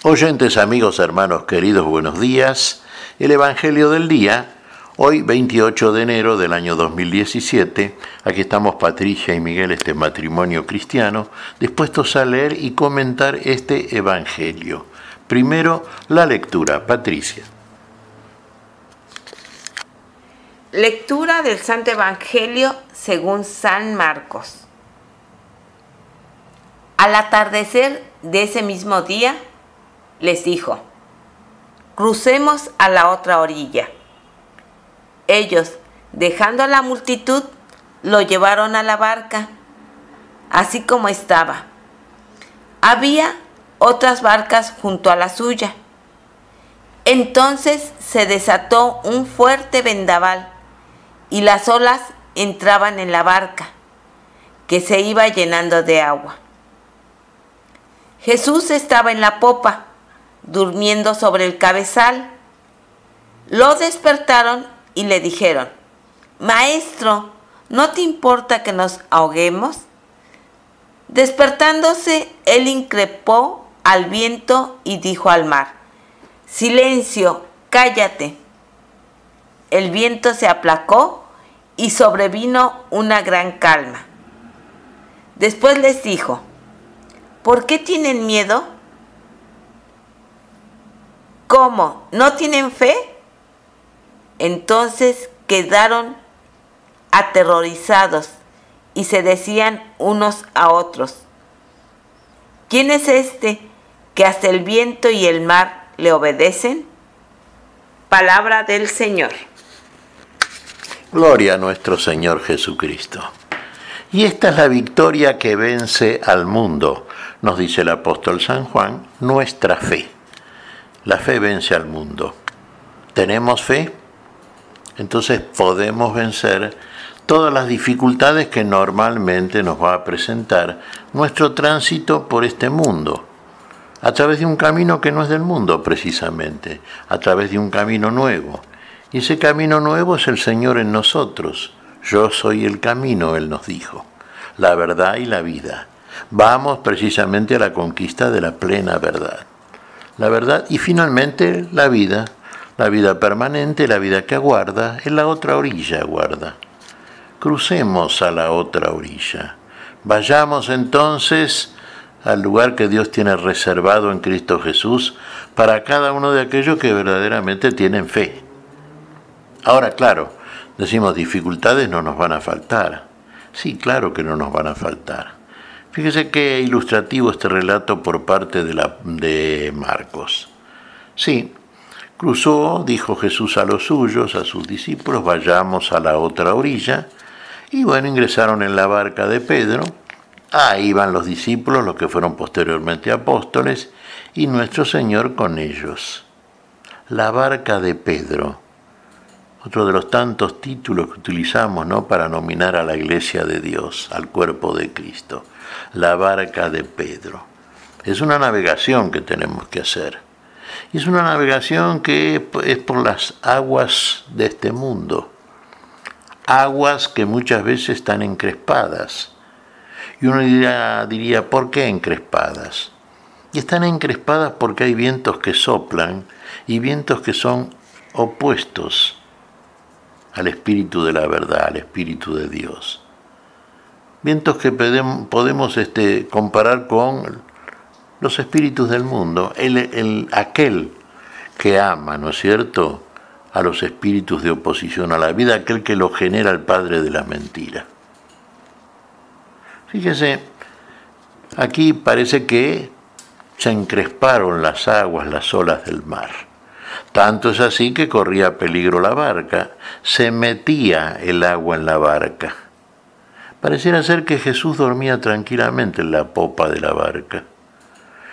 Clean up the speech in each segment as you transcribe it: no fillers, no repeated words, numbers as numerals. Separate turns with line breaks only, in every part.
Oyentes, amigos, hermanos queridos, buenos días. El Evangelio del día, hoy 28 de enero del año 2017. Aquí estamos Patricia y Miguel, este matrimonio cristiano, dispuestos a leer y comentar este Evangelio. Primero, la lectura. Patricia.
Lectura del Santo Evangelio según San Marcos. Al atardecer de ese mismo día, les dijo: crucemos a la otra orilla. Ellos, dejando a la multitud, lo llevaron a la barca, así como estaba. Había otras barcas junto a la suya. Entonces se desató un fuerte vendaval y las olas entraban en la barca, que se iba llenando de agua. Jesús estaba en la popa, durmiendo sobre el cabezal. Lo despertaron y le dijeron: Maestro, ¿no te importa que nos ahoguemos? Despertándose, él increpó al viento y dijo al mar: Silencio, cállate. El viento se aplacó y sobrevino una gran calma. Después les dijo: ¿por qué tienen miedo? ¿Cómo? ¿No tienen fe? Entonces quedaron aterrorizados y se decían unos a otros: ¿quién es este que hasta el viento y el mar le obedecen? Palabra del Señor.
Gloria a nuestro Señor Jesucristo. Y esta es la victoria que vence al mundo, nos dice el apóstol San Juan, nuestra fe. La fe vence al mundo. ¿Tenemos fe? Entonces podemos vencer todas las dificultades que normalmente nos va a presentar nuestro tránsito por este mundo, a través de un camino que no es del mundo precisamente, a través de un camino nuevo. Y ese camino nuevo es el Señor en nosotros. Yo soy el camino, Él nos dijo, la verdad y la vida. Vamos precisamente a la conquista de la plena verdad. La verdad y finalmente la vida permanente, la vida que aguarda, en la otra orilla aguarda. Crucemos a la otra orilla. Vayamos entonces al lugar que Dios tiene reservado en Cristo Jesús para cada uno de aquellos que verdaderamente tienen fe. Ahora, claro, decimos dificultades no nos van a faltar. Sí, claro que no nos van a faltar. Fíjese qué ilustrativo este relato por parte de Marcos. Sí, cruzó, dijo Jesús a los suyos, a sus discípulos: vayamos a la otra orilla. Y bueno, ingresaron en la barca de Pedro. Ahí van los discípulos, los que fueron posteriormente apóstoles, y nuestro Señor con ellos. La barca de Pedro. Otro de los tantos títulos que utilizamos, ¿no?, para nominar a la Iglesia de Dios, al cuerpo de Cristo. La barca de Pedro. Es una navegación que tenemos que hacer. Y es una navegación que es por las aguas de este mundo. Aguas que muchas veces están encrespadas. Y uno diría, ¿por qué encrespadas? Y están encrespadas porque hay vientos que soplan y vientos que son opuestos al espíritu de la verdad, al espíritu de Dios. Vientos que podemos comparar con los espíritus del mundo, aquel que ama, ¿no es cierto?, a los espíritus de oposición a la vida, aquel que lo genera el padre de la mentira. Fíjese, aquí parece que se encresparon las aguas, las olas del mar. Tanto es así que corría peligro la barca, se metía el agua en la barca. Pareciera ser que Jesús dormía tranquilamente en la popa de la barca.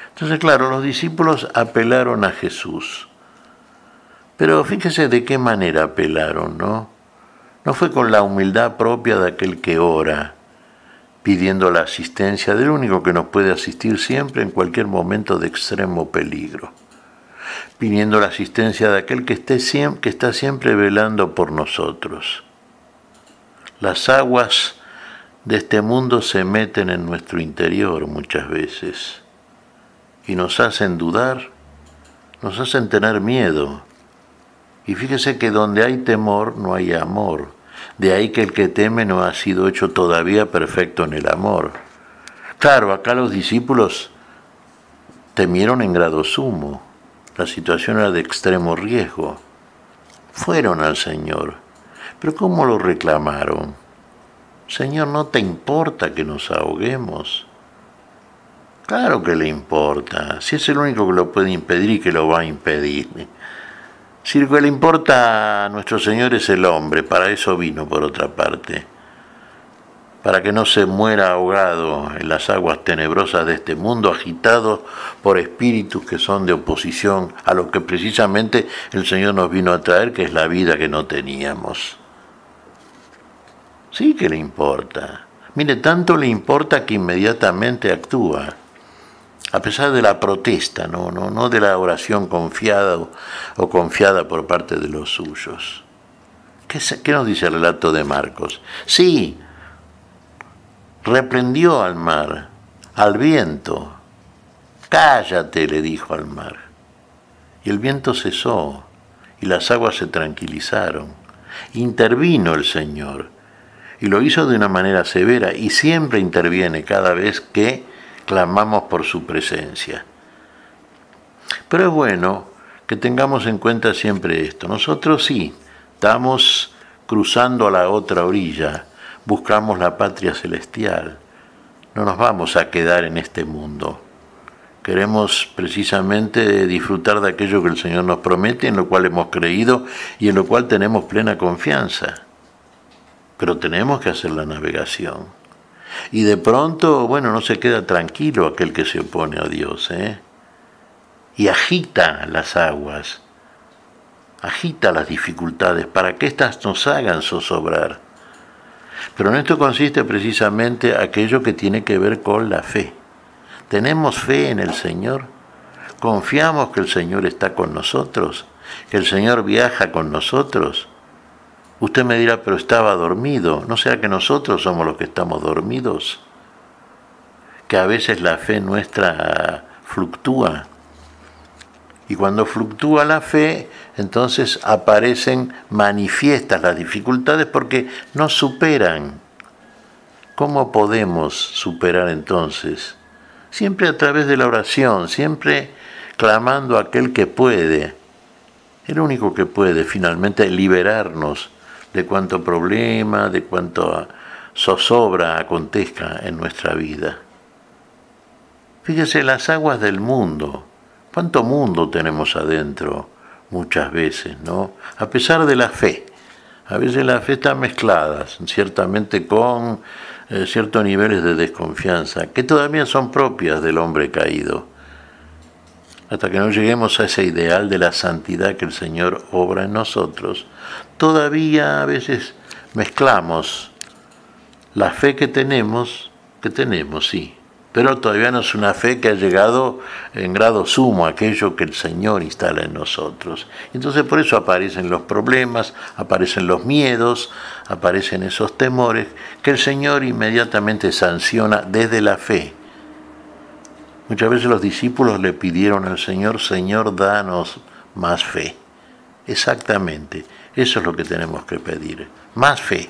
Entonces, claro, los discípulos apelaron a Jesús. Pero fíjese de qué manera apelaron, ¿no? No fue con la humildad propia de aquel que ora, pidiendo la asistencia del único que nos puede asistir siempre en cualquier momento de extremo peligro, pidiendo la asistencia de aquel que está siempre velando por nosotros. Las aguas de este mundo se meten en nuestro interior muchas veces y nos hacen dudar nos hacen tener miedo. Y fíjese que donde hay temor no hay amor. De ahí que el que teme no ha sido hecho todavía perfecto en el amor. Claro, acá los discípulos temieron en grado sumo. La situación era de extremo riesgo. Fueron al Señor. Pero ¿cómo lo reclamaron? Señor, ¿no te importa que nos ahoguemos? Claro que le importa. Si es el único que lo puede impedir y que lo va a impedir. Si lo que le importa a nuestro Señor es el hombre, para eso vino por otra parte. Para que no se muera ahogado en las aguas tenebrosas de este mundo, agitado por espíritus que son de oposición a lo que precisamente el Señor nos vino a traer, que es la vida que no teníamos. Sí que le importa. Mire, tanto le importa que inmediatamente actúa. A pesar de la protesta, no de la oración confiada o confiada por parte de los suyos. ¿Qué nos dice el relato de Marcos? Sí, reprendió al mar, al viento. Cállate, le dijo al mar. Y el viento cesó y las aguas se tranquilizaron. Intervino el Señor y lo hizo de una manera severa y siempre interviene cada vez que clamamos por su presencia. Pero es bueno que tengamos en cuenta siempre esto. Nosotros sí, estamos cruzando a la otra orilla, buscamos la patria celestial. No nos vamos a quedar en este mundo. Queremos precisamente disfrutar de aquello que el Señor nos promete, en lo cual hemos creído y en lo cual tenemos plena confianza. Pero tenemos que hacer la navegación. Y de pronto, bueno, no se queda tranquilo aquel que se opone a Dios, y agita las aguas, agita las dificultades para que éstas nos hagan zozobrar. Pero en esto consiste precisamente aquello que tiene que ver con la fe. ¿Tenemos fe en el Señor? ¿Confiamos que el Señor está con nosotros? ¿Que el Señor viaja con nosotros? Usted me dirá, pero estaba dormido. ¿No será que nosotros somos los que estamos dormidos? Que a veces la fe nuestra fluctúa. Y cuando fluctúa la fe, entonces aparecen manifiestas las dificultades porque nos superan. ¿Cómo podemos superar entonces? Siempre a través de la oración, siempre clamando a aquel que puede, el único que puede finalmente liberarnos de cuánto problema, de cuánto zozobra acontezca en nuestra vida. Fíjese, las aguas del mundo, cuánto mundo tenemos adentro muchas veces, ¿no? A pesar de la fe. A veces la fe está mezclada, ciertamente con ciertos niveles de desconfianza, que todavía son propias del hombre caído. Hasta que no lleguemos a ese ideal de la santidad que el Señor obra en nosotros, todavía a veces mezclamos la fe que tenemos, sí, pero todavía no es una fe que ha llegado en grado sumo a aquello que el Señor instala en nosotros. Entonces por eso aparecen los problemas, aparecen los miedos, aparecen esos temores que el Señor inmediatamente sanciona desde la fe. Muchas veces los discípulos le pidieron al Señor, Señor, danos más fe. Exactamente, eso es lo que tenemos que pedir, más fe.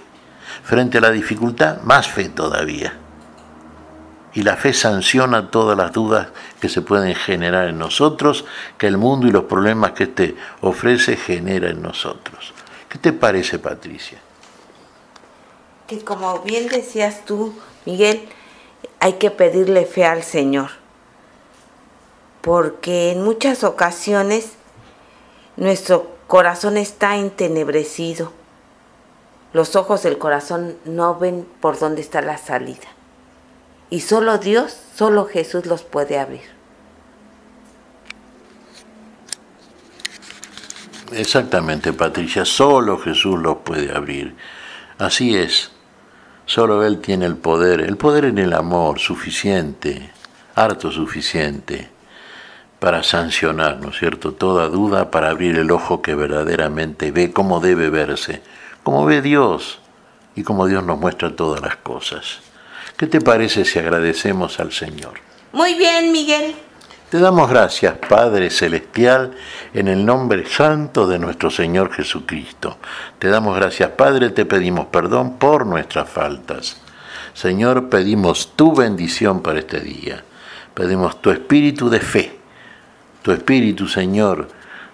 Frente a la dificultad, más fe todavía. Y la fe sanciona todas las dudas que se pueden generar en nosotros, que el mundo y los problemas que éste ofrece genera en nosotros. ¿Qué te parece, Patricia?
Que como bien decías tú, Miguel, hay que pedirle fe al Señor. Porque en muchas ocasiones nuestro corazón está entenebrecido. Los ojos del corazón no ven por dónde está la salida. Y solo Dios, solo Jesús los puede abrir.
Exactamente, Patricia, solo Jesús los puede abrir. Así es, solo Él tiene el poder en el amor suficiente, harto suficiente, para sancionar, ¿no es cierto?, toda duda, para abrir el ojo que verdaderamente ve como debe verse, como ve Dios y como Dios nos muestra todas las cosas. ¿Qué te parece si agradecemos al Señor?
Muy bien, Miguel.
Te damos gracias, Padre Celestial, en el nombre santo de nuestro Señor Jesucristo. Te damos gracias, Padre, te pedimos perdón por nuestras faltas. Señor, pedimos tu bendición para este día. Pedimos tu espíritu de fe, tu espíritu, Señor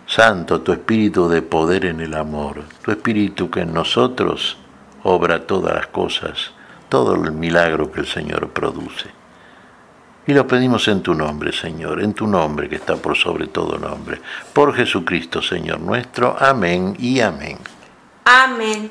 Santo, tu espíritu de poder en el amor, tu espíritu que en nosotros obra todas las cosas, todo el milagro que el Señor produce. Y lo pedimos en tu nombre, Señor, en tu nombre que está por sobre todo nombre. Por Jesucristo, Señor nuestro. Amén y amén.
Amén.